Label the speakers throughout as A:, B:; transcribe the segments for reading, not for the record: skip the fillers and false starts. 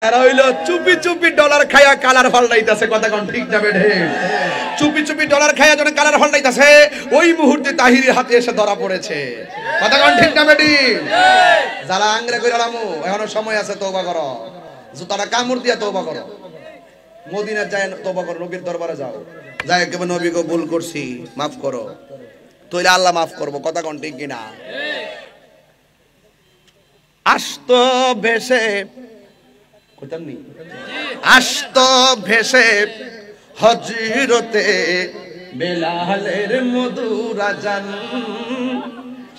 A: এরা হইলো চুপি চুপি ডলার খায়া কালার পাল্টাইতাছে, কথা কোন ঠিক যাবে ঢে। চুপি চুপি ডলার খায়া যখন কালার পাল্টাইতাছে ওই মুহূর্তে তাহিরের হাতে এসে ধরা পড়েছে, কথা কোন ঠিক যাবে ঢে। যারা আংরে কইরা রামু এখনো সময় আছে, তওবা করো, জুতাটা কামড় দিয়া তওবা করো, মদিনা যায় তওবা করো, নবীর দরবারে যাও, যাই কেবল নবীকে ভুল করছি মাফ করো, তইলে আল্লাহ মাফ করবো, কথা কোন ঠিক কিনা। আস্ত ভেসে আস্ত ভেসে হজরতে বেলালের মধুর আজান,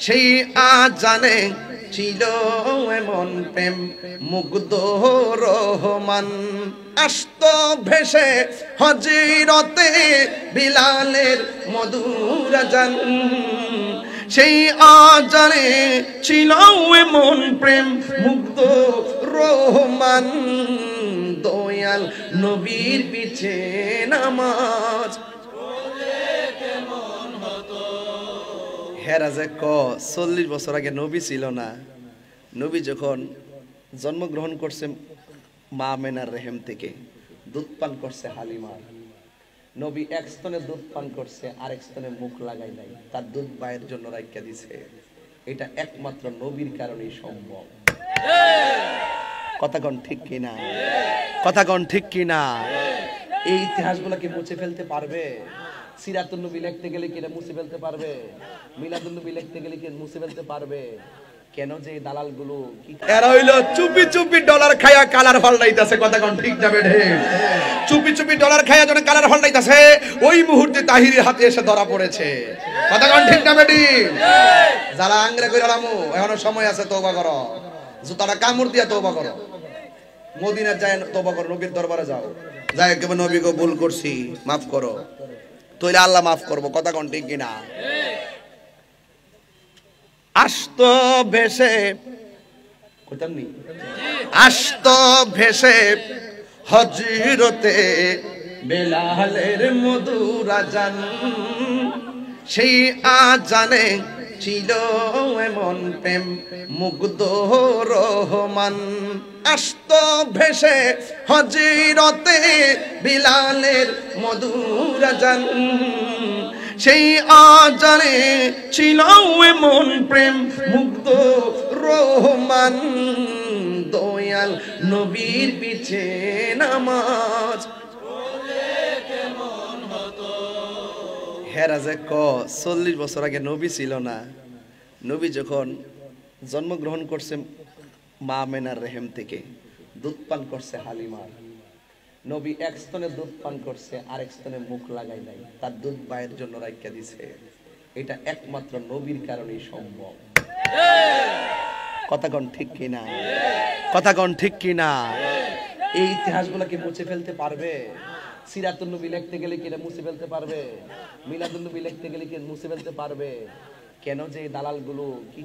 A: সেই আজানে ছিল এমন প্রেম মুগ্ধ রহমান। আস্ত ভেসে হজরতে বেলালের মধুর আজান, সেই আজানে ছিল এমন প্রেম মুগ্ধ রহমান। দয়াল নবীর পিছে নামাজ হেরাজে ক 40 বছর আগে নবী ছিল না। নবী যখন জন্মগ্রহণ করছে মা আমেনার রেহেম থেকে, দুধ পান করছে হালিমার। নবী এক স্তনে দুধ পান করছে, আরেক স্তনে মুখ লাগাই নাই, তার দুধ মায়ের জন্য রাখিয়া দিছে। এটা একমাত্র নবীর কারণেই সম্ভব, কথা কোন ঠিক কিনা, কথা কোন ঠিক কিনা। এই ইতিহাসগুলোকে মুছে ফেলতে পারবে? সিরাতুন নবী লিখতে গেলে কি এটা মুছে ফেলতে পারবে? মিলাদুন নবী লিখতে গেলে কি মুছে ফেলতে পারবে? কেন যে দালাল গুলো এরা হইলো চুপি চুপি ডলার খায়া কালার পাল্টাইতাছে, কথা কোন ঠিক যাবে ঢে। চুপি চুপি ডলার খায়া যখন কালার পাল্টাইতাছে ওই মুহূর্তে তাহিরের হাতে এসে ধরা পড়েছে, কথা কোন ঠিক যাবে ঢে। যারা আংরে কইরা রামু এখনো সময় আছে, তওবা করো, জুতাটা কামড় দিয়া তওবা করো, মদিনা যায় তওবা করো, নবীর দরবারে যাও, যাই কেবল নবীকে ভুল করছি মাফ করো, তইলে আল্লাহ মাফ করবো, কথা কোন ঠিক কিনা। আস্ত ভেসে আস্ত ভেসে হজরতে বেলালের মধুর আজান, সেই আজানে ছিল এমন প্রেম মুগ্ধ রহমান। আস্ত ভেসে হজরতে বেলালের মধুর আজান, সেই আজানে ছিল এমন প্রেম মুগ্ধ রহমান। দয়াল নবীর পিছে নামাজ হেরাজে ক 40 বছর আগে নবী ছিল না। নবী যখন জন্মগ্রহণ করছে মা আমেনার রেহেম থেকে, দুধ পান করছে হালিমার। নবী এক স্তনে দুধ পান করছে, আরেক স্তনে মুখ লাগাই নাই, তার দুধ মায়ের জন্য রাখিয়া দিছে। এটা একমাত্র নবীর কারণেই সম্ভব, কথা কোন ঠিক কিনা, কথা কোন ঠিক কিনা। এই ইতিহাসগুলোকে মুছে ফেলতে পারবে? সিরাতুন নবী লিখতে গেলে কি এটা মুছে ফেলতে পারবে? মিলাদুন নবী লিখতে গেলে কি মুছে ফেলতে পারবে? কেন যে দালাল গুলো কি